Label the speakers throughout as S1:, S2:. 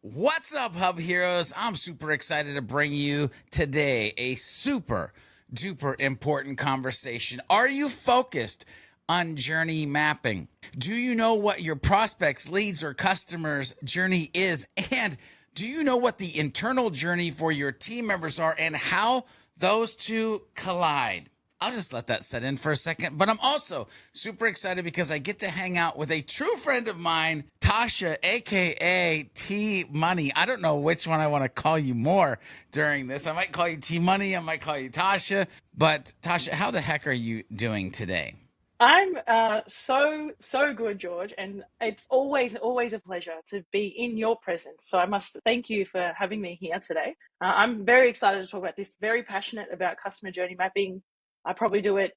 S1: What's up, Hub Heroes? I'm super excited to bring you today a super duper important conversation. Are you focused on journey mapping? Do you know what your prospects, leads, or customers' journey is? And do you know what the internal journey for your team members are and how those two collide? I'll just let that set in for a second. But I'm also super excited because I get to hang out with a true friend of mine, Tasha, aka T Money. I don't know which one I want to call you more during this. I might call you T Money, I might call you Tasha. But Tasha, how the heck are you doing today?
S2: I'm so good, George, and it's always a pleasure to be in your presence. So I must thank you for having me here today. I'm very excited to talk about this. Very passionate about customer journey mapping. I probably do it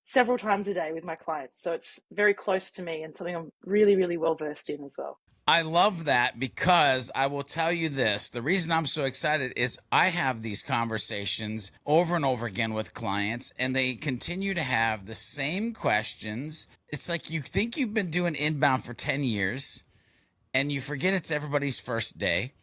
S2: several times a day with my clients, so it's very close to me and something I'm really well versed in as well.
S1: I love that because I will tell you this. The reason I'm so excited is I have these conversations over and over again with clients, and they continue to have the same questions. It's like you think you've been doing inbound for 10 years and you forget it's everybody's first day.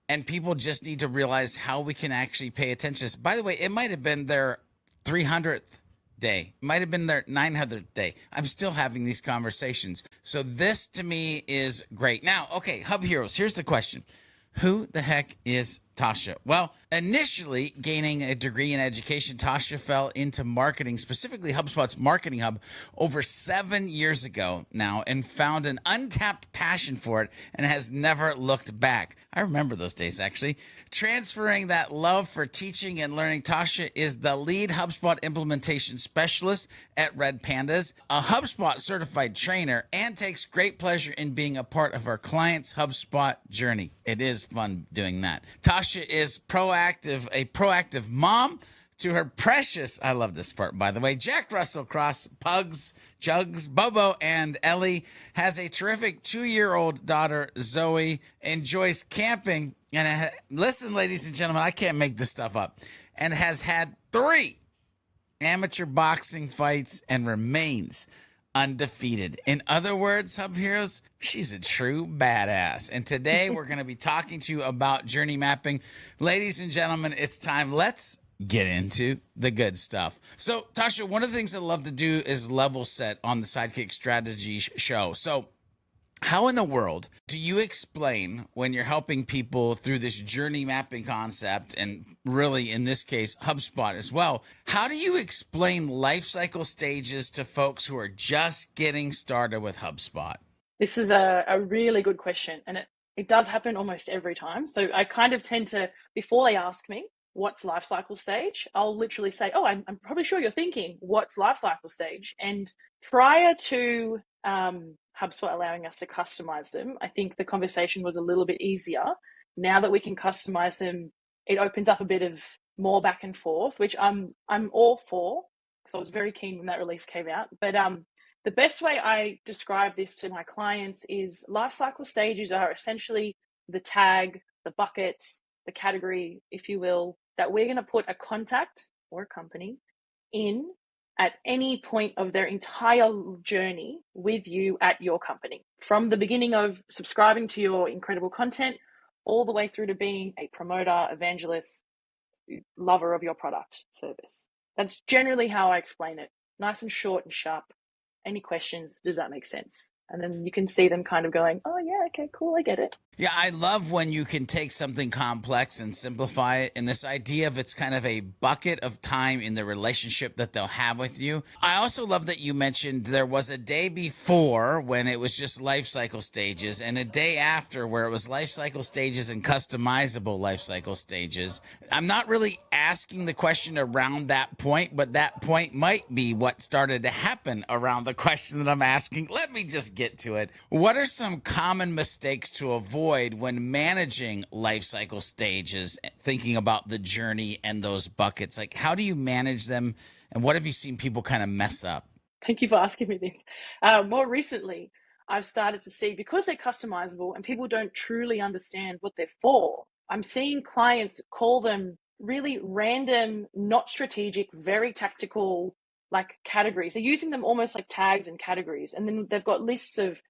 S1: And people just need to realize how we can actually pay attention. By the way, it might have been their 300th day, it might have been their 900th day. I'm still having these conversations. So this to me is great. Now, okay, Hub Heroes, here's the question. Who the heck is Tasha? Well, initially gaining a degree in education, Tasha fell into marketing, specifically HubSpot's marketing hub, over 7 years ago now, and found an untapped passion for it and has never looked back. I remember those days, actually. Transferring that love for teaching and learning, Tasha is the lead HubSpot implementation specialist at Red Pandas, a HubSpot certified trainer, and takes great pleasure in being a part of our clients' HubSpot journey. It is fun doing that. Tasha is a proactive mom to her precious, I love this part, by the way, Jack Russell Cross pugs, Jugs, Bobo, and Ellie. Has a terrific 2-year-old daughter, Zoe, enjoys camping, and listen, ladies and gentlemen, I can't make this stuff up, and has had 3 amateur boxing fights and remains undefeated. In other words, Hub Heroes, she's a true badass. And today we're going to be talking to you about journey mapping. Ladies and gentlemen, it's time. Let's get into the good stuff. So, Tasha, one of the things I love to do is level set on the Sidekick Strategies show. So, how in the world do you explain when you're helping people through this journey mapping concept, and really in this case, HubSpot as well? How do you explain lifecycle stages to folks who are just getting started with HubSpot?
S2: This is a really good question, and it does happen almost every time. So I kind of tend to, before they ask me what's life cycle stage, I'll literally say, oh, I'm probably sure you're thinking what's life cycle stage. And prior to HubSpot allowing us to customize them, I think the conversation was a little bit easier. Now that we can customize them, it opens up a bit of more back and forth, which I'm all for, because I was very keen when that release came out. But the best way I describe this to my clients is life cycle stages are essentially the tag, the bucket, the category, if you will, that we're going to put a contact or a company in at any point of their entire journey with you at your company. From the beginning of subscribing to your incredible content all the way through to being a promoter, evangelist, lover of your product, service. That's generally how I explain it. Nice and short and sharp. Any questions? Does that make sense? And then you can see them kind of going, oh, yeah, okay, cool, I get it.
S1: Yeah, I love when you can take something complex and simplify it. And this idea of it's kind of a bucket of time in the relationship that they'll have with you. I also love that you mentioned there was a day before when it was just life cycle stages, and a day after where it was life cycle stages and customizable life cycle stages. I'm not really asking the question around that point, but that point might be what started to happen around the question that I'm asking. Let me just get to it. What are some common mistakes to avoid when managing life cycle stages, thinking about the journey and those buckets? Like, how do you manage them, and what have you seen people kind of mess up?
S2: Thank you for asking me this. More recently, I've started to see, because they're customizable and people don't truly understand what they're for, I'm seeing clients call them really random, not strategic, very tactical, like categories. They're using them almost like tags and categories. And then they've got lists of,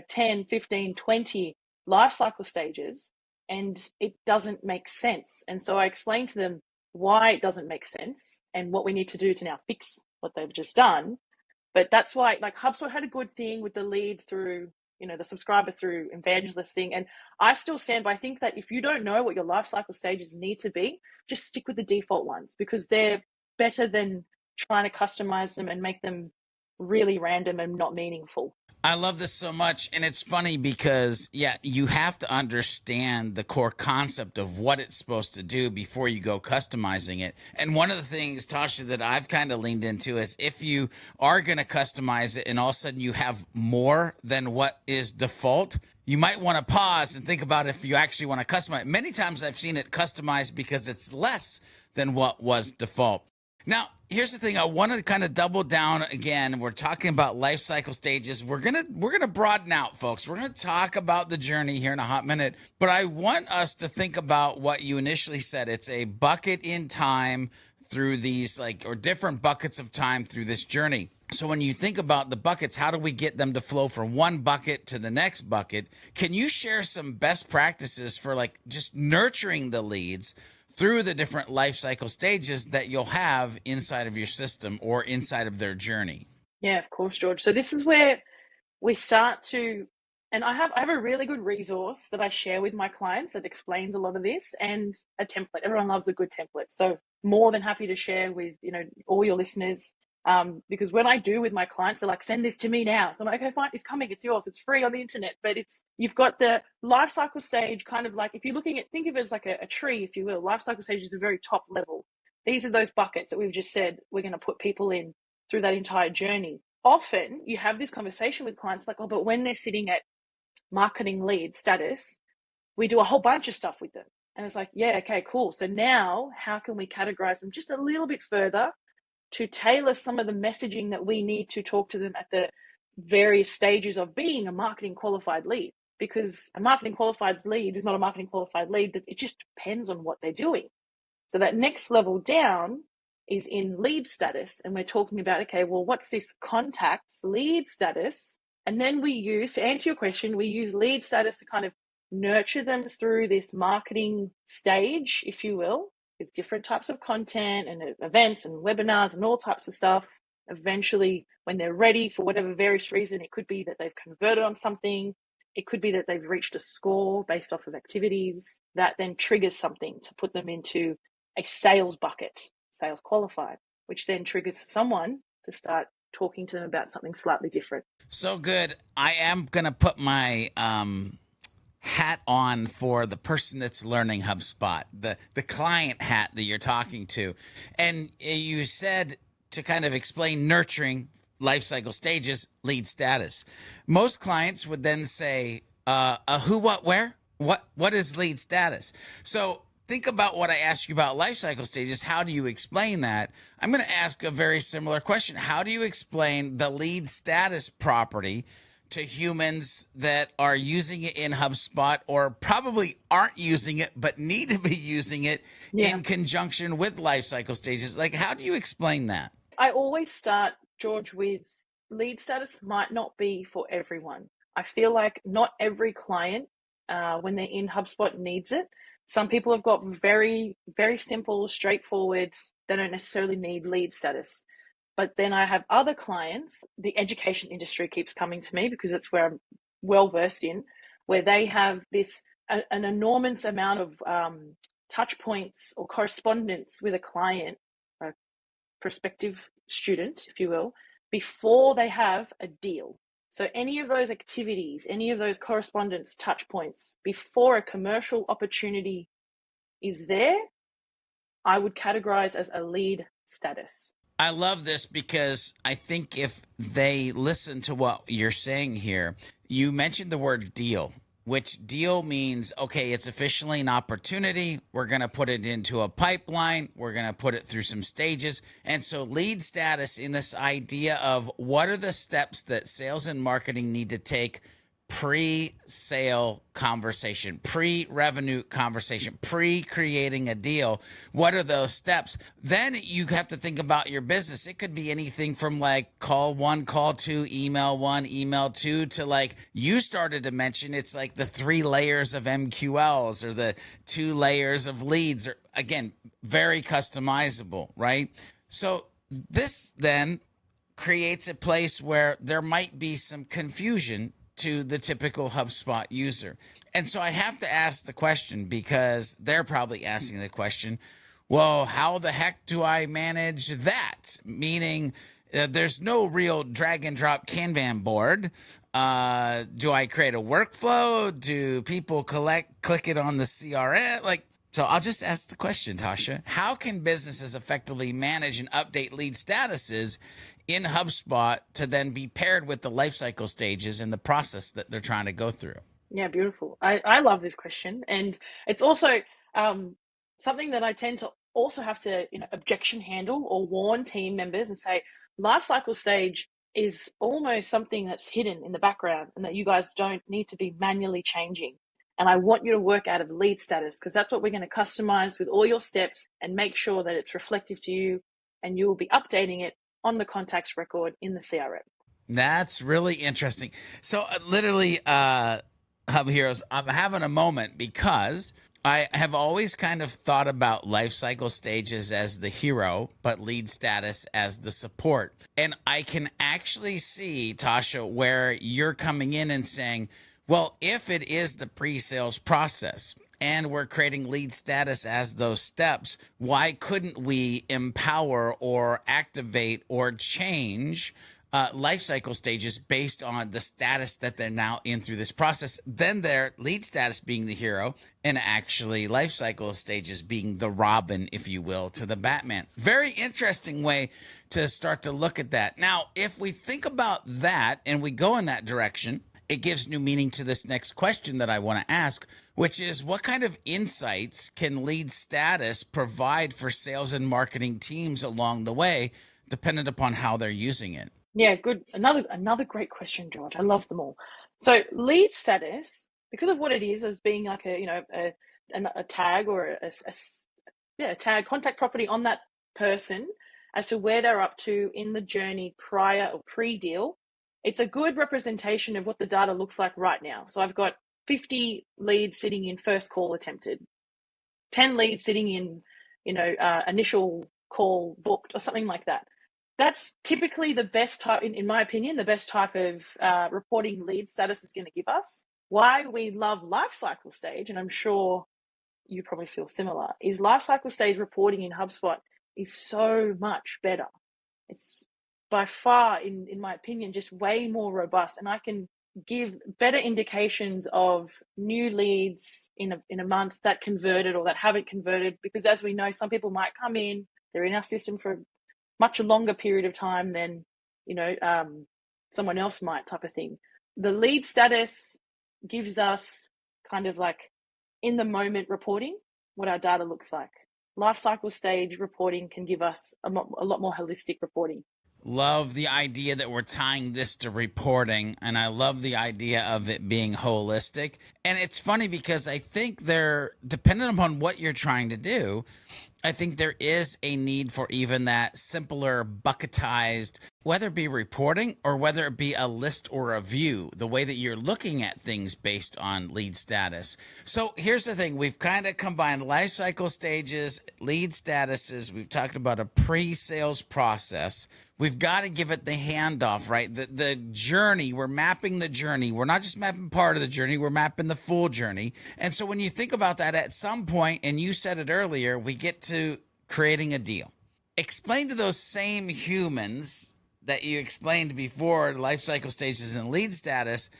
S2: 10, 15, 20 life cycle stages. and it doesn't make sense. And so I explained to them why it doesn't make sense and what we need to do to now fix what they've just done. But that's why, like, HubSpot had a good thing with the lead through, the subscriber through evangelist thing. And I still stand by, I think that if you don't know what your life cycle stages need to be, just stick with the default ones, because they're better than trying to customize them and make them really random and not meaningful.
S1: I love this so much. And it's funny because, yeah, you have to understand the core concept of what it's supposed to do before you go customizing it. And one of the things, Tasha, that I've kind of leaned into is if you are going to customize it and all of a sudden you have more than what is default, you might want to pause and think about if you actually want to customize it. Many times I've seen it customized because it's less than what was default. Now, here's the thing. I want to kind of double down again. We're talking about life cycle stages. We're gonna broaden out, folks. We're gonna talk about the journey here in a hot minute. But I want us to think about what you initially said. It's a bucket in time through these or different buckets of time through this journey. So when you think about the buckets, how do we get them to flow from one bucket to the next bucket? Can you share some best practices for just nurturing the leads through the different life cycle stages that you'll have inside of your system or inside of their journey?
S2: Yeah, of course, George. So this is where we start to, and I have a really good resource that I share with my clients that explains a lot of this, and a template. Everyone loves a good template. So more than happy to share with, all your listeners. Because when I do with my clients, they're like, send this to me now. So I'm like, okay, fine, it's coming, it's yours, it's free on the internet. But you've got the life cycle stage, kind of like, if you're looking at, think of it as like a tree, if you will. Life cycle stage is the very top level. These are those buckets that we've just said we're going to put people in through that entire journey. Often you have this conversation with clients like, oh, but when they're sitting at marketing lead status, we do a whole bunch of stuff with them. And it's like, yeah, okay, cool. So now how can we categorize them just a little bit further to tailor some of the messaging that we need to talk to them at the various stages of being a marketing qualified lead? Because a marketing qualified lead is not a marketing qualified lead. It just depends on what they're doing. So that next level down is in lead status. And we're talking about, okay, well, what's this contact's lead status? And then to answer your question, we use lead status to kind of nurture them through this marketing stage, if you will, with different types of content and events and webinars and all types of stuff. Eventually, when they're ready for whatever various reason, it could be that they've converted on something. It could be that they've reached a score based off of activities that then triggers something to put them into a sales bucket, sales qualified, which then triggers someone to start talking to them about something slightly different.
S1: So good. I am going to put my hat on for the person that's learning HubSpot, the client hat that you're talking to. And you said to kind of explain nurturing life cycle stages, lead status. Most clients would then say, who, what, where? What is lead status? So think about what I asked you about life cycle stages. How do you explain that? I'm going to ask a very similar question. How do you explain the lead status property to humans that are using it in HubSpot or probably aren't using it but need to be using it in conjunction with life cycle stages? How do you explain that?
S2: I always start, George, with lead status might not be for everyone. I feel like not every client, when they're in HubSpot, needs it. Some people have got very, very simple, straightforward, they don't necessarily need lead status. But then I have other clients, the education industry keeps coming to me because it's where I'm well versed in, where they have an enormous amount of touch points or correspondence with a client, a prospective student, if you will, before they have a deal. So any of those activities, any of those correspondence touch points before a commercial opportunity is there, I would categorize as a lead status.
S1: I love this because I think if they listen to what you're saying here, you mentioned the word deal, which deal means, okay, it's officially an opportunity. We're going to put it into a pipeline. We're going to put it through some stages. And so lead status in this idea of what are the steps that sales and marketing need to take pre-sale conversation, pre-revenue conversation, pre-creating a deal. What are those steps? Then you have to think about your business. It could be anything from like call one, call two, email one, email two, to like you started to mention, it's like the 3 layers of MQLs or the 2 layers of leads, or again, very customizable, right? So this then creates a place where there might be some confusion to the typical HubSpot user. And so I have to ask the question, because they're probably asking the question, well, how the heck do I manage that? Meaning, there's no real drag and drop Kanban board. Do I create a workflow? Do people click it on the CRM? So I'll just ask the question, Tasha. How can businesses effectively manage and update lead statuses in HubSpot to then be paired with the lifecycle stages and the process that they're trying to go through?
S2: Yeah, beautiful. I love this question. And it's also something that I tend to also have to, objection handle or warn team members and say, lifecycle stage is almost something that's hidden in the background and that you guys don't need to be manually changing. And I want you to work out of lead status, because that's what we're going to customize with all your steps and make sure that it's reflective to you, and you will be updating it on the contacts record in the CRM.
S1: That's really interesting. So literally, Hub Heroes, I'm having a moment because I have always kind of thought about life cycle stages as the hero, but lead status as the support. And I can actually see, Tasha, where you're coming in and saying, well, if it is the pre-sales process and we're creating lead status as those steps, why couldn't we empower or activate or change life cycle stages based on the status that they're now in through this process? Then their lead status being the hero, and actually life cycle stages being the Robin, if you will, to the Batman. Very interesting way to start to look at that. Now, if we think about that and we go in that direction, it gives new meaning to this next question that I want to ask, which is, what kind of insights can lead status provide for sales and marketing teams along the way, dependent upon how they're using it?
S2: Yeah, good. Another great question, George. I love them all. So lead status, because of what it is, as being like a tag or a tag contact property on that person as to where they're up to in the journey prior or pre-deal. It's a good representation of what the data looks like right now. So I've got 50 leads sitting in first call attempted, 10 leads sitting in, initial call booked, or something like that. That's typically the best type, in my opinion, the best type of reporting lead status is going to give us. Why we love lifecycle stage, and I'm sure you probably feel similar, is lifecycle stage reporting in HubSpot is so much better. It's by far, in my opinion, just way more robust, and I can give better indications of new leads in a month that converted or that haven't converted, because as we know, some people might come in, they're in our system for a much longer period of time than someone else might, type of thing. The lead status gives us kind of like in the moment reporting what our data looks like. Life cycle stage reporting can give us a lot more holistic reporting.
S1: Love the idea that we're tying this to reporting, and I love the idea of it being holistic. And it's funny because I think dependent upon what you're trying to do, I think there is a need for even that simpler bucketized, whether it be reporting or whether it be a list or a view, the way that you're looking at things based on lead status. So here's the thing. We've kind of combined life cycle stages, lead statuses. We've talked about a pre-sales process. We've got to give it the handoff, right? The journey, we're mapping the journey. We're not just mapping part of the journey, we're mapping the full journey. And so when you think about that, at some point, and you said it earlier, we get to creating a deal. Explain to those same humans that you explained before, life cycle stages and lead status,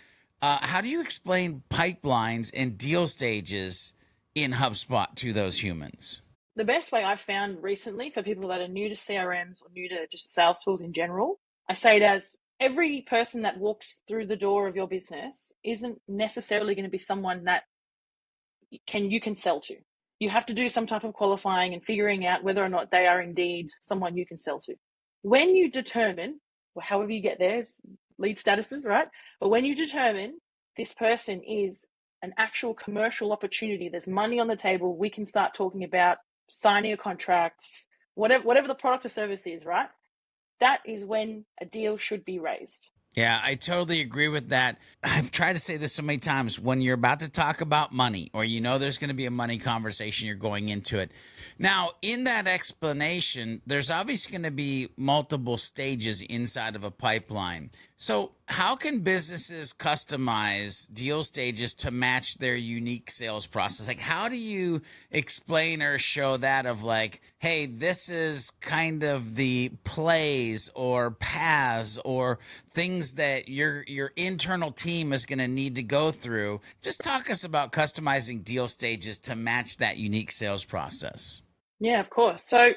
S1: how do you explain pipelines and deal stages in HubSpot to those humans?
S2: The best way I've found recently for people that are new to CRMs or new to just sales tools in general, I say it as every person that walks through the door of your business isn't necessarily going to be someone that you can sell to. You have to do some type of qualifying and figuring out whether or not they are indeed someone you can sell to. When you determine, or however you get there, lead statuses, right? But when you determine this person is an actual commercial opportunity, there's money on the table, we can start talking about signing a contract, whatever the product or service is, right? That is when a deal should be raised.
S1: Yeah, I totally agree with that. I've tried to say this so many times. When you're about to talk about money, or you know there's going to be a money conversation, you're going into it. Now, in that explanation, there's obviously going to be multiple stages inside of a pipeline. So, how can businesses customize deal stages to match their unique sales process? Like, how do you explain or show that of like, hey, this is kind of the plays or paths or things that your internal team is going to need to go through? Just talk us about customizing deal stages to match that unique sales process.
S2: Yeah, of course. So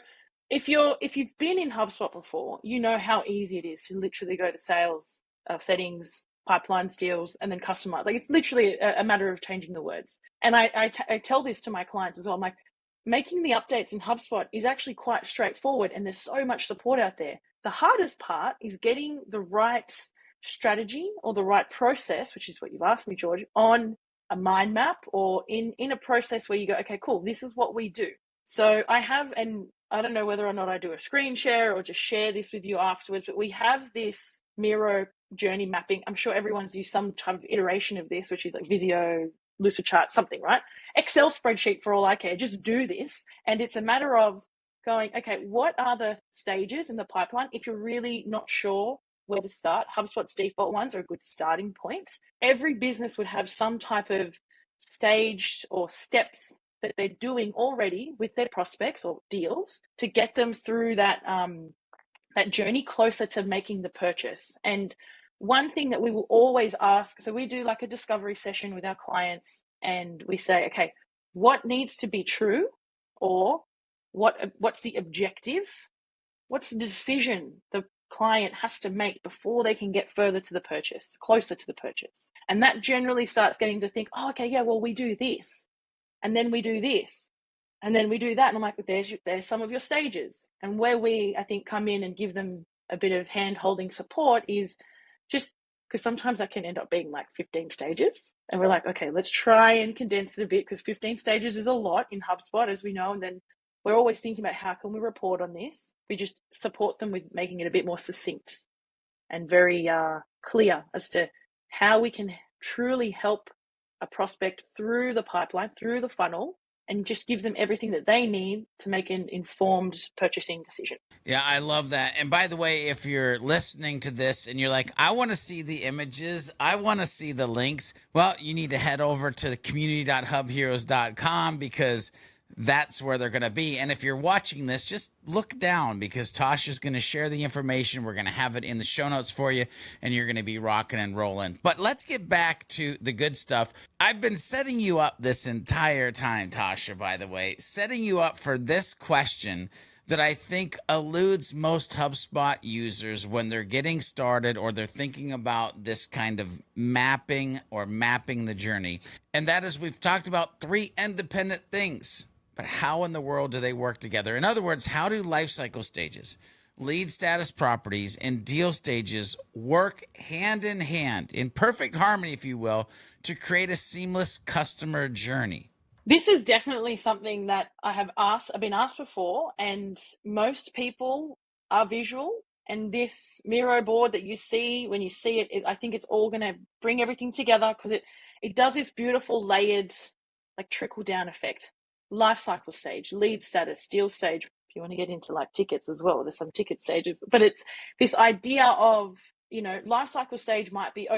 S2: if you've been in HubSpot before, you know how easy it is to literally go to sales settings, pipelines, deals, and then customize. Like, it's literally a matter of changing the words. And I tell this to my clients as well. I'm like, making the updates in HubSpot is actually quite straightforward, and there's so much support out there. The hardest part is getting the right strategy or the right process, which is what you've asked me, George, on a mind map or in a process where you go, okay, cool, this is what we do. So I have, and I don't know whether or not I do a screen share or just share this with you afterwards, but we have this Miro journey mapping. I'm sure everyone's used some type of iteration of this, which is like Visio, Lucidchart, something, right? Excel spreadsheet for all I care. Just do this. And it's a matter of going, okay, what are the stages in the pipeline? If you're really not sure where to start, HubSpot's default ones are a good starting point. Every business would have some type of staged or steps that they're doing already with their prospects or deals to get them through that that journey closer to making the purchase. And one thing that we will always ask, so we do like a discovery session with our clients, and we say, okay, what needs to be true, or what's the objective? What's the decision the client has to make before they can get further to the purchase, closer to the purchase? And that generally starts getting to think, oh, okay, yeah, well, we do this, and then we do this, and then we do that. And I'm like, there's some of your stages. And where we, I think, come in and give them a bit of hand-holding support is just because sometimes that can end up being like 15 stages. And we're like, okay, let's try and condense it a bit, because 15 stages is a lot in HubSpot, as we know. And then we're always thinking about how can we report on this. We just support them with making it a bit more succinct and very clear as to how we can truly help a prospect through the pipeline, through the funnel, and just give them everything that they need to make an informed purchasing decision.
S1: Yeah, I love that. And by the way, if you're listening to this and you're like, I want to see the images, I want to see the links, well, you need to head over to community.hubheroes.com, because that's where they're going to be. And if you're watching this, just look down, because Tasha's going to share the information. We're going to have it in the show notes for you, and you're going to be rocking and rolling. But let's get back to the good stuff. I've been setting you up this entire time, Tasha, by the way, setting you up for this question that I think eludes most HubSpot users when they're getting started or they're thinking about this kind of mapping or mapping the journey. And that is, we've talked about 3 independent things. But how in the world do they work together? In other words, how do lifecycle stages, lead status properties, and deal stages work hand in perfect harmony, if you will, to create a seamless customer journey?
S2: This is definitely something that I've been asked before, and most people are visual. And this Miro board that you see, when you see it, I think it's all going to bring everything together, because it does this beautiful layered, like, trickle down effect. Life cycle stage, lead status, deal stage. If you want to get into like tickets as well, there's some ticket stages, but it's this idea of, life cycle stage might be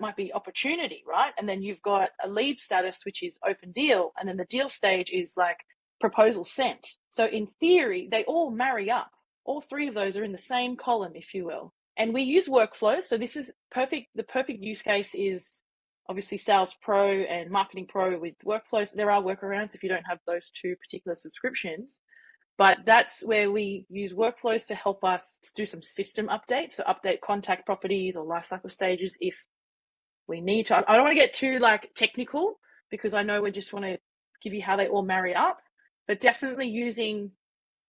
S2: might be opportunity, right? And then you've got a lead status, which is open deal. And then the deal stage is like proposal sent. So in theory, they all marry up. All 3 of those are in the same column, if you will. And we use workflows. So this is perfect. The perfect use case is obviously Sales Pro and Marketing Pro with workflows. There are workarounds if you don't have those 2 particular subscriptions, but that's where we use workflows to help us do some system updates. So update contact properties or lifecycle stages if we need to. I don't want to get too technical, because I know we just want to give you how they all marry up, but definitely using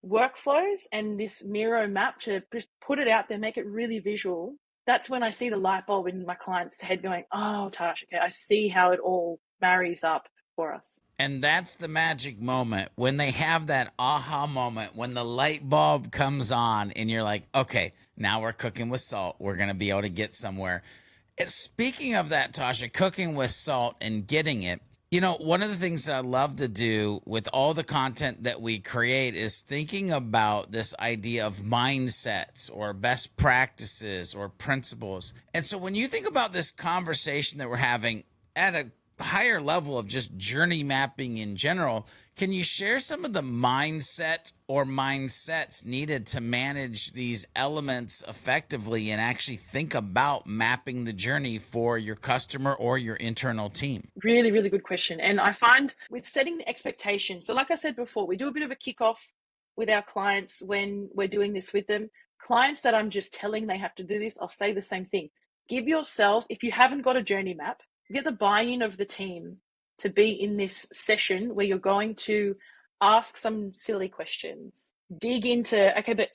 S2: workflows and this Miro map to just put it out there, make it really visual, that's when I see the light bulb in my client's head going, oh, Tasha, okay, I see how it all marries up for us.
S1: And that's the magic moment when they have that aha moment, when the light bulb comes on and you're like, okay, now we're cooking with salt. We're going to be able to get somewhere. Speaking of that, Tasha, cooking with salt and getting it, you know, one of the things that I love to do with all the content that we create is thinking about this idea of mindsets or best practices or principles. And so when you think about this conversation that we're having at a higher level of just journey mapping in general, can you share some of the mindset or mindsets needed to manage these elements effectively and actually think about mapping the journey for your customer or your internal team?
S2: Really, really good question. And I find with setting the expectation, so like I said before, we do a bit of a kickoff with our clients when we're doing this with them. Clients that I'm just telling they have to do this, I'll say the same thing. Give yourselves, if you haven't got a journey map, get the buy-in of the team to be in this session where you're going to ask some silly questions. Dig into, okay, but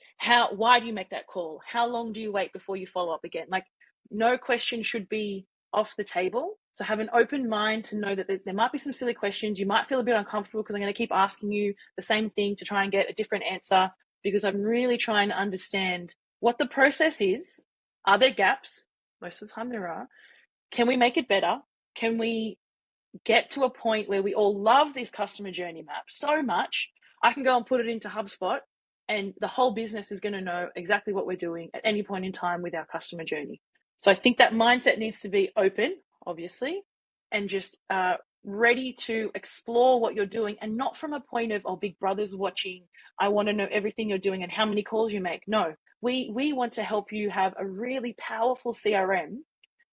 S2: why do you make that call? How long do you wait before you follow up again? Like, no question should be off the table. So have an open mind to know that there might be some silly questions. You might feel a bit uncomfortable because I'm going to keep asking you the same thing to try and get a different answer, because I'm really trying to understand what the process is. Are there gaps? Most of the time there are. Can we make it better? Can we get to a point where we all love this customer journey map so much, I can go and put it into HubSpot and the whole business is going to know exactly what we're doing at any point in time with our customer journey. So I think that mindset needs to be open, obviously, and just ready to explore what you're doing, and not from a point of, oh, Big Brother's watching, I want to know everything you're doing and how many calls you make. No, we want to help you have a really powerful CRM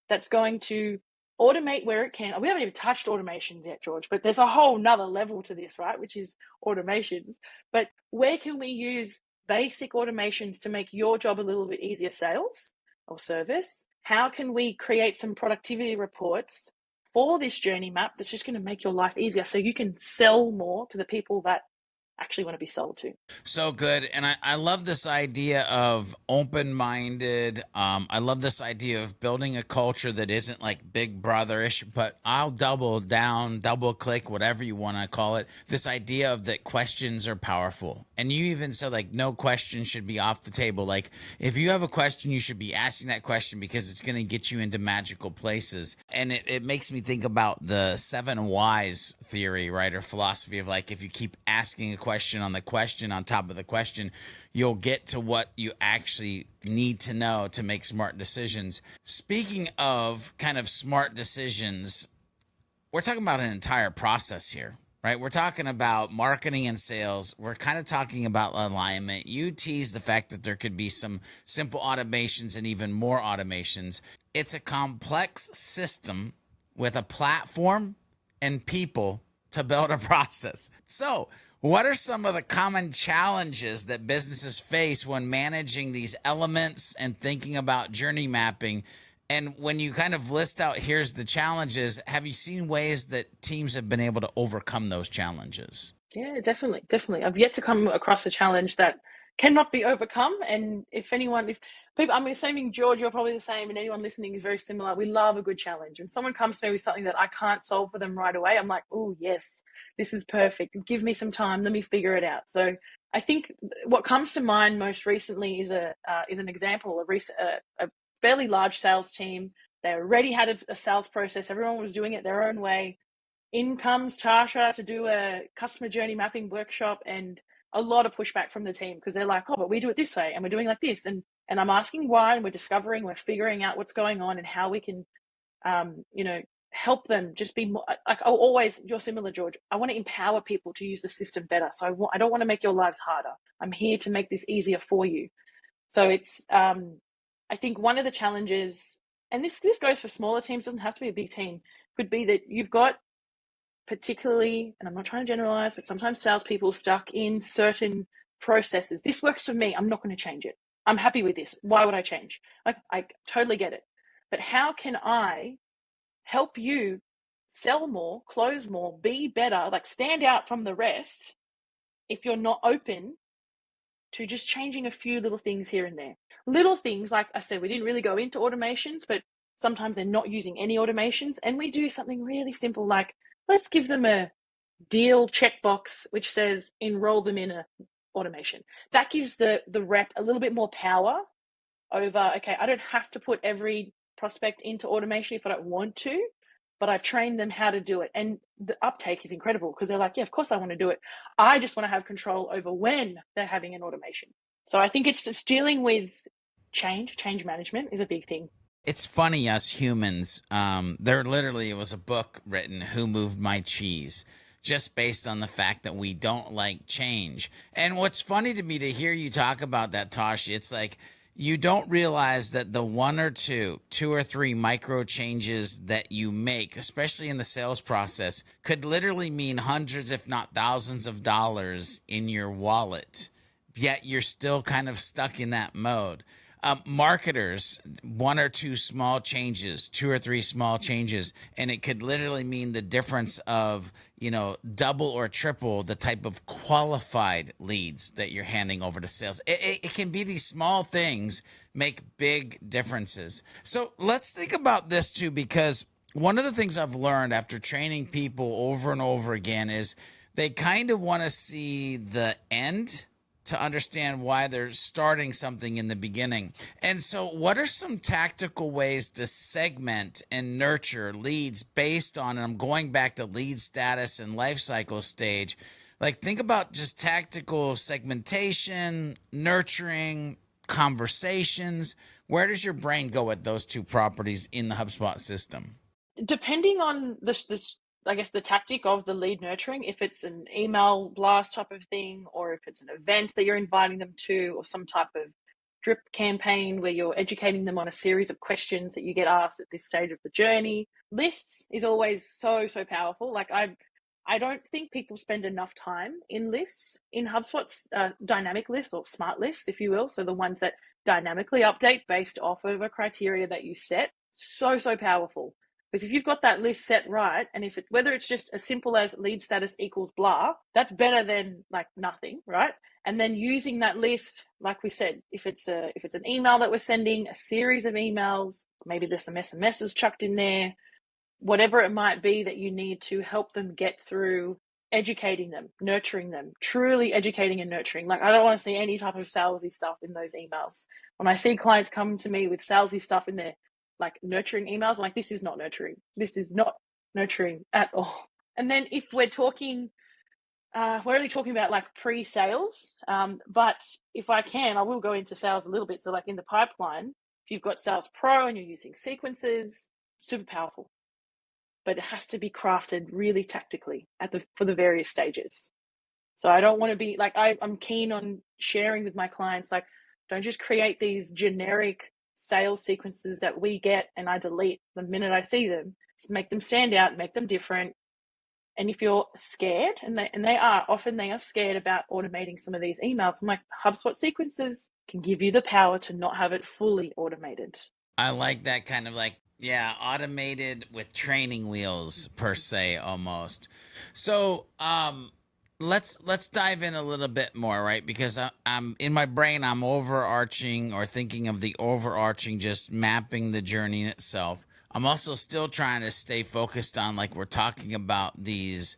S2: that's going to automate where it can. We haven't even touched automations yet, George, but there's a whole nother level to this, right? Which is automations. But where can we use basic automations to make your job a little bit easier, sales or service? How can we create some productivity reports for this journey map that's just going to make your life easier so you can sell more to the people that actually want to be sold to?
S1: So good. And I love this idea of open-minded. I love this idea of building a culture that isn't like Big Brother-ish, but I'll double down, double click, whatever you want to call it. This idea of that questions are powerful. And you even said like no question should be off the table. Like if you have a question, you should be asking that question because it's going to get you into magical places. And it makes me think about the 7 whys theory, right? Or philosophy of like, if you keep asking a question on top of the question, you'll get to what you actually need to know to make smart decisions. Speaking of kind of smart decisions, we're talking about an entire process here, right? We're talking about marketing and sales. We're kind of talking about alignment. You tease the fact that there could be some simple automations and even more automations. It's a complex system with a platform and people to build a process. So, what are some of the common challenges that businesses face when managing these elements and thinking about journey mapping? And when you kind of list out, here's the challenges, have you seen ways that teams have been able to overcome those challenges?
S2: Yeah, definitely, definitely. I've yet to come across a challenge that cannot be overcome. And if people, I'm assuming, George, you're probably the same, and anyone listening is very similar. We love a good challenge. When someone comes to me with something that I can't solve for them right away, I'm like, oh, yes, this is perfect. Give me some time. Let me figure it out. So I think what comes to mind most recently is an example, a fairly large sales team. They already had a sales process. Everyone was doing it their own way. In comes Tasha to do a customer journey mapping workshop, and a lot of pushback from the team because they're like, oh, but we do it this way and we're doing like this. And I'm asking why, and we're figuring out what's going on and how we can, help them just be more like, oh, always, you're similar, George. I want to empower people to use the system better. So I don't want to make your lives harder. I'm here to make this easier for you. So it's, I think one of the challenges, and this goes for smaller teams, doesn't have to be a big team, could be that you've got, particularly, and I'm not trying to generalize, but sometimes salespeople stuck in certain processes. This works for me. I'm not going to change it. I'm happy with this. Why would I change? I totally get it. But how can I help you sell more, close more, be better, like stand out from the rest if you're not open to just changing a few little things here and there? little things, like I said, we didn't really go into automations, but sometimes they're not using any automations. And we do something really simple, like let's give them a deal checkbox which says enroll them in a automation. That gives the rep a little bit more power over, okay, I don't have to put every prospect into automation if I don't want to, but I've trained them how to do it. And the uptake is incredible because they're like, yeah, of course I want to do it. I just want to have control over when they're having an automation. So I think it's just dealing with change management is a big thing.
S1: It's funny, us humans, there literally was a book written, Who Moved My Cheese? Just based on the fact that we don't like change. And what's funny to me to hear you talk about that, Tasha, it's like you don't realize that the two or three micro changes that you make, especially in the sales process, could literally mean hundreds, if not thousands of dollars in your wallet. Yet you're still kind of stuck in that mode. Marketers, one or two small changes, two or three small changes, and it could literally mean the difference of, double or triple the type of qualified leads that you're handing over to sales. It can be these small things make big differences. So let's think about this too, because one of the things I've learned after training people over and over again is they kind of want to see the end to understand why they're starting something in the beginning. And so what are some tactical ways to segment and nurture leads based on, and I'm going back to lead status and lifecycle stage, like think about just tactical segmentation, nurturing, conversations. Where does your brain go at those two properties in the HubSpot system?
S2: Depending on I guess the tactic of the lead nurturing, if it's an email blast type of thing, or if it's an event that you're inviting them to, or some type of drip campaign where you're educating them on a series of questions that you get asked at this stage of the journey. Lists is always so powerful. Like I don't think people spend enough time in lists, in HubSpot's dynamic lists, or smart lists, if you will. So the ones that dynamically update based off of a criteria that you set. So powerful. Because if you've got that list set right, and whether it's just as simple as lead status equals blah, that's better than like nothing, right? And then using that list, like we said, if it's an email that we're sending, a series of emails, maybe there's some SMSs chucked in there, whatever it might be that you need to help them get through educating them, nurturing them, truly educating and nurturing. Like I don't want to see any type of salesy stuff in those emails. When I see clients come to me with salesy stuff in there, like nurturing emails, I'm like, this is not nurturing. This is not nurturing at all. And then if we're talking, we're only talking about like pre-sales, but if I can, I will go into sales a little bit. So like in the pipeline, if you've got Sales Pro and you're using sequences, super powerful, but it has to be crafted really tactically for the various stages. So I don't want to be like, I'm keen on sharing with my clients, like, don't just create these generic sales sequences that we get and I delete the minute I see them. Just make them stand out, make them different. And if you're scared, and they are scared about automating some of these emails, I'm like, HubSpot sequences can give you the power to not have it fully automated.
S1: I like that kind of like, yeah, automated with training wheels per se almost. So, let's dive in a little bit more, right? Because I'm in my brain, I'm overarching or thinking of the overarching, just mapping the journey in itself. I'm also still trying to stay focused on, like, we're talking about these,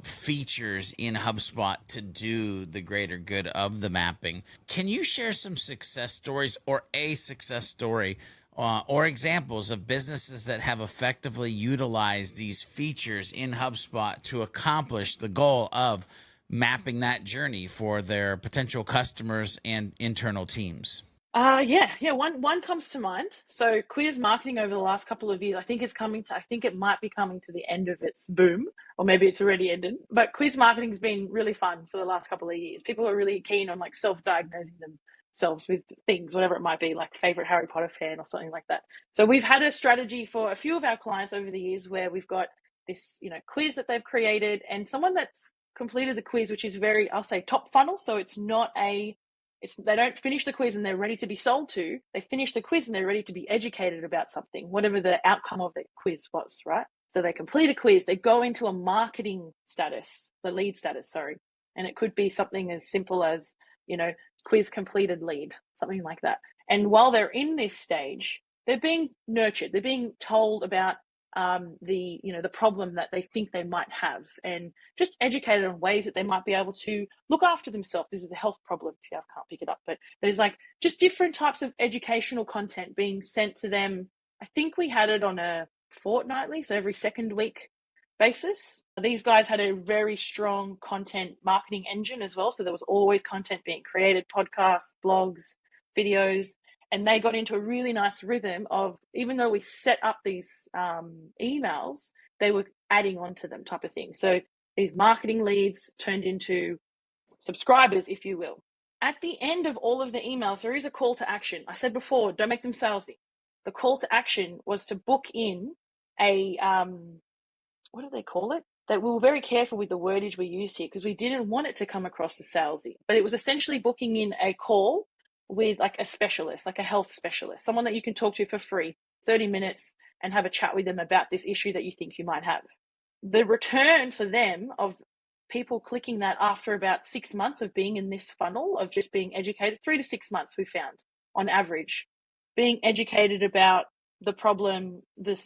S1: features in HubSpot to do the greater good of the mapping. Can you share some success stories or a success story or examples of businesses that have effectively utilized these features in HubSpot to accomplish the goal of mapping that journey for their potential customers and internal teams?
S2: Yeah. One comes to mind. So quiz marketing over the last couple of years, I think it might be coming to the end of its boom, or maybe it's already ended. But quiz marketing's been really fun for the last couple of years. People are really keen on like self-diagnosing themselves with things, whatever it might be, like favorite Harry Potter fan or something like that. So we've had a strategy for a few of our clients over the years where we've got this, quiz that they've created, and someone that's completed the quiz, which is very, I'll say, top funnel. So it's not they don't finish the quiz and they're ready to be sold to. They finish the quiz and they're ready to be educated about something, whatever the outcome of the quiz was, right? So they complete a quiz, they go into a marketing status, the lead status, sorry. And it could be something as simple as, quiz completed lead, something like that. And while they're in this stage, they're being nurtured. They're being told about the problem that they think they might have, and just educated on ways that they might be able to look after themselves. This is a health problem if you can't pick it up, but there's like just different types of educational content being sent to them. I think we had it on a fortnightly, so every second week basis. These guys had a very strong content marketing engine as well, so there was always content being created, podcasts, blogs, videos, and they got into a really nice rhythm of, even though we set up these emails, they were adding on to them type of thing. So these marketing leads turned into subscribers, if you will. At the end of all of the emails, there is a call to action. I said before, don't make them salesy. The call to action was to book in a, what do they call it? That we were very careful with the wordage we used here because we didn't want it to come across as salesy. But it was essentially booking in a call with like a specialist, like a health specialist, someone that you can talk to for free, 30 minutes, and have a chat with them about this issue that you think you might have. The return for them of people clicking that after about 6 months of being in this funnel of just being educated, 3 to 6 months we found on average, being educated about the problem, the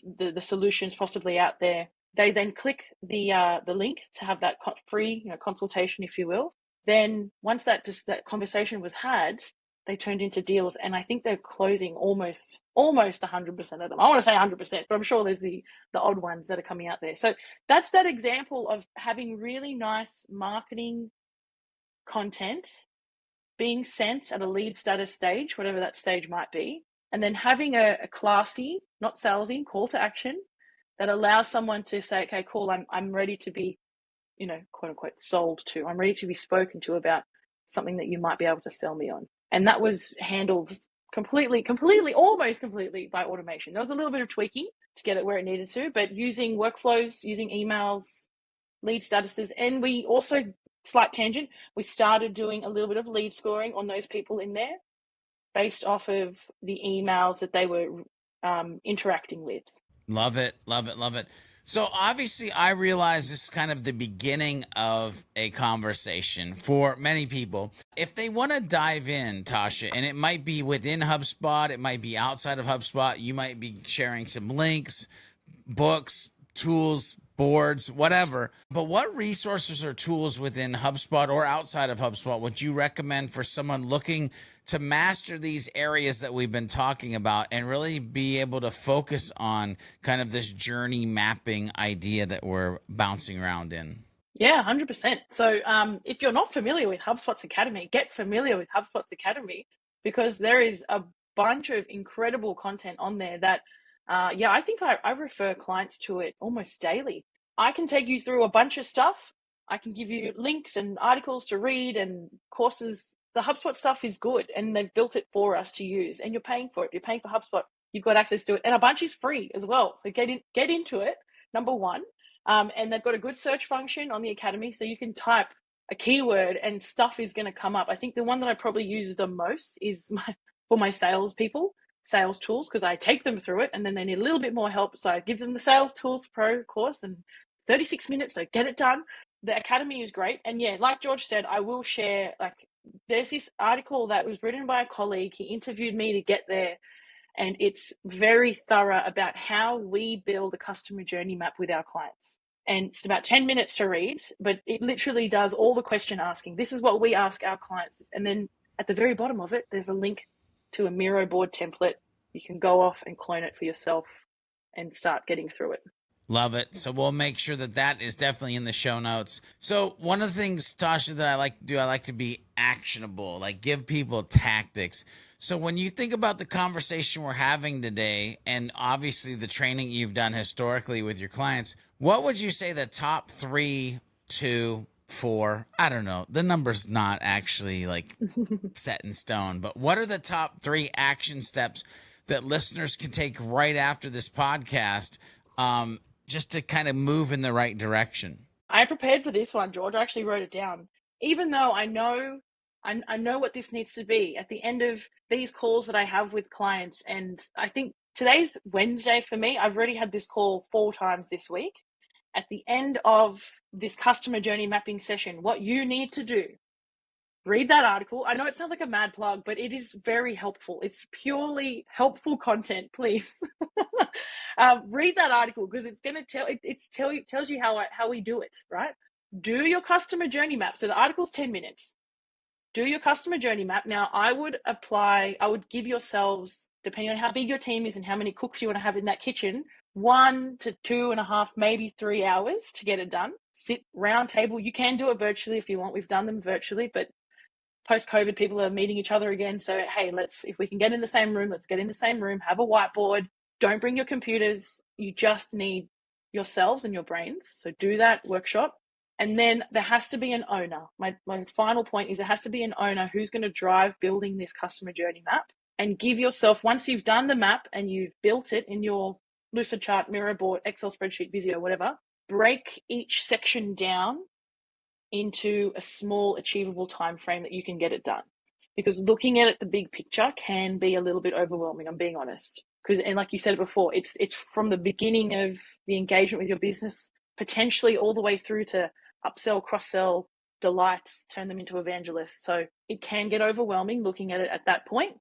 S2: solutions possibly out there. They then click the link to have that free consultation, if you will. Then once that conversation was had, they turned into deals, and I think they're closing almost 100% of them. I want to say 100%, but I'm sure there's the odd ones that are coming out there. So that's that example of having really nice marketing content being sent at a lead status stage, whatever that stage might be, and then having a classy, not salesy, call to action that allows someone to say, okay, cool, I'm ready to be, quote unquote, sold to. I'm ready to be spoken to about something that you might be able to sell me on. And that was handled completely, almost completely by automation. There was a little bit of tweaking to get it where it needed to, but using workflows, using emails, lead statuses, and we also, slight tangent, we started doing a little bit of lead scoring on those people in there based off of the emails that they were interacting with.
S1: Love it, love it, love it. So obviously, I realize this is kind of the beginning of a conversation for many people. If they want to dive in, Tasha, and it might be within HubSpot, it might be outside of HubSpot, you might be sharing some links, books, tools, boards, whatever. But what resources or tools within HubSpot or outside of HubSpot would you recommend for someone looking to master these areas that we've been talking about and really be able to focus on kind of this journey mapping idea that we're bouncing around in?
S2: Yeah, 100%. So if you're not familiar with HubSpot's Academy, get familiar with HubSpot's Academy, because there is a bunch of incredible content on there that, I think I refer clients to it almost daily. I can take you through a bunch of stuff. I can give you links and articles to read and courses. The HubSpot stuff is good, and they've built it for us to use, and you're paying for it. If you're paying for HubSpot, you've got access to it, and a bunch is free as well. So get into it, number one. And they've got a good search function on the Academy, so you can type a keyword and stuff is going to come up. I think the one that I probably use the most is for my sales people, sales tools, because I take them through it and then they need a little bit more help. So I give them the Sales Tools Pro course and 36 minutes, so get it done. The Academy is great. And yeah, like George said, I will share, there's this article that was written by a colleague. He interviewed me to get there, and it's very thorough about how we build a customer journey map with our clients. And it's about 10 minutes to read, but it literally does all the question asking. This is what we ask our clients. And then at the very bottom of it, there's a link to a Miro board template. You can go off and clone it for yourself and start getting through it.
S1: Love it. So we'll make sure that that is definitely in the show notes. So one of the things, Tasha, that I like to do, I like to be actionable, like give people tactics. So when you think about the conversation we're having today, and obviously the training you've done historically with your clients, what would you say the top 3, 2, 4, I don't know, the number's not actually like set in stone, but what are the top 3 action steps that listeners can take right after this podcast, just to kind of move in the right direction?
S2: I prepared for this one, George. I actually wrote it down. Even though I know what this needs to be at the end of these calls that I have with clients. And I think today's Wednesday for me. I've already had this call 4 times this week. At the end of this customer journey mapping session, what you need to do read that article. I know it sounds like a mad plug, but it is very helpful. It's purely helpful content, please. Read that article because it's going to tells you how we do it, right? Do your customer journey map. So the article's 10 minutes. Do your customer journey map. Now, I would give yourselves, depending on how big your team is and how many cooks you want to have in that kitchen, 1 to 2.5, maybe 3 hours to get it done. Sit round table. You can do it virtually if you want. We've done them virtually, but post-COVID, people are meeting each other again. So, hey, if we can get in the same room, let's get in the same room, have a whiteboard. Don't bring your computers. You just need yourselves and your brains. So do that workshop. And then there has to be an owner. My final point is there has to be an owner who's going to drive building this customer journey map, and give yourself, once you've done the map and you've built it in your Lucidchart, Miraboard, Excel spreadsheet, Visio, whatever, break each section down into a small achievable time frame that you can get it done. Because looking at it, the big picture can be a little bit overwhelming, I'm being honest. And like you said before, it's from the beginning of the engagement with your business, potentially all the way through to upsell, cross-sell, delight, turn them into evangelists. So it can get overwhelming looking at it at that point.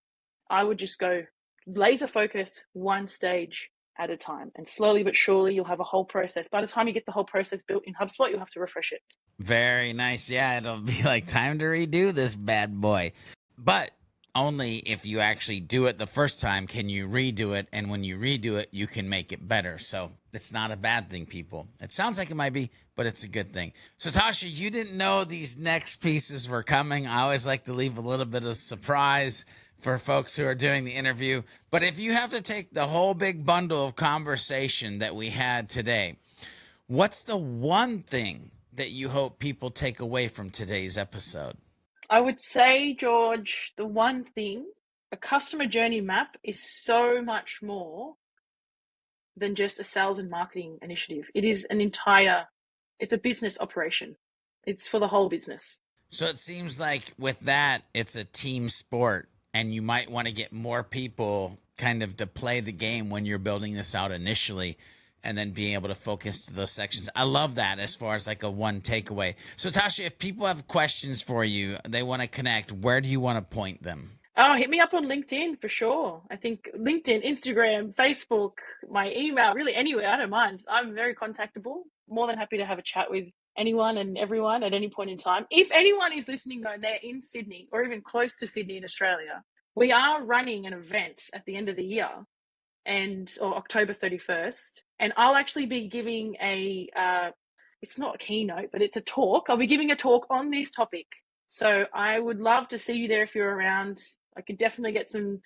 S2: I would just go laser focused, one stage at a time, and slowly but surely you'll have a whole process. By the time you get the whole process built in HubSpot, you'll have to refresh it.
S1: Very nice. Yeah, it'll be like time to redo this bad boy. But only if you actually do it the first time can you redo it. And when you redo it, you can make it better. So it's not a bad thing, people. It sounds like it might be, but it's a good thing. So Tasha, you didn't know these next pieces were coming. I always like to leave a little bit of surprise for folks who are doing the interview. But if you have to take the whole big bundle of conversation that we had today, what's the one thing that you hope people take away from today's episode?
S2: I would say, George, the one thing, a customer journey map is so much more than just a sales and marketing initiative. It is it's a business operation. It's for the whole business.
S1: So it seems like with that, it's a team sport, and you might want to get more people kind of to play the game when you're building this out initially, and then being able to focus to those sections. I love that as far as like a one takeaway. So Tasha, if people have questions for you, they want to connect, where do you want to point them?
S2: Oh, hit me up on LinkedIn for sure. I think LinkedIn, Instagram, Facebook, my email, really anywhere. I don't mind. I'm very contactable. More than happy to have a chat with anyone and everyone at any point in time. If anyone is listening, though, they're in Sydney or even close to Sydney in Australia, we are running an event at the end of the year, or October 31st. And I'll actually be giving it's not a keynote, but it's a talk. I'll be giving a talk on this topic. So I would love to see you there if you're around. I could definitely get some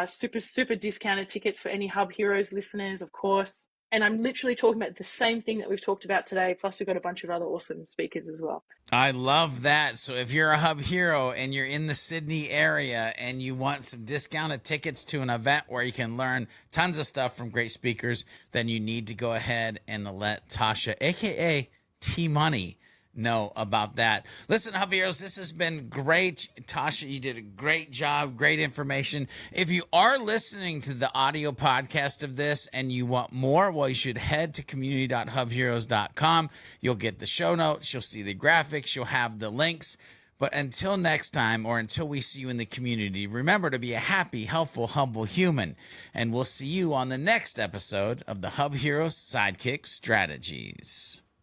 S2: super discounted tickets for any Hub Heroes listeners, of course. And I'm literally talking about the same thing that we've talked about today. Plus, we've got a bunch of other awesome speakers as well.
S1: I love that. So if you're a Hub Hero and you're in the Sydney area and you want some discounted tickets to an event where you can learn tons of stuff from great speakers, then you need to go ahead and let Tasha, aka T-Money, know about that. Listen, Hub Heroes, this has been great. Tasha, you did a great job, great information. If you are listening to the audio podcast of this and you want more, well, you should head to community.hubheroes.com. You'll get the show notes, you'll see the graphics, you'll have the links. But until next time, or until we see you in the community, remember to be a happy, helpful, humble human. And we'll see you on the next episode of the Hub Heroes Sidekick Strategies.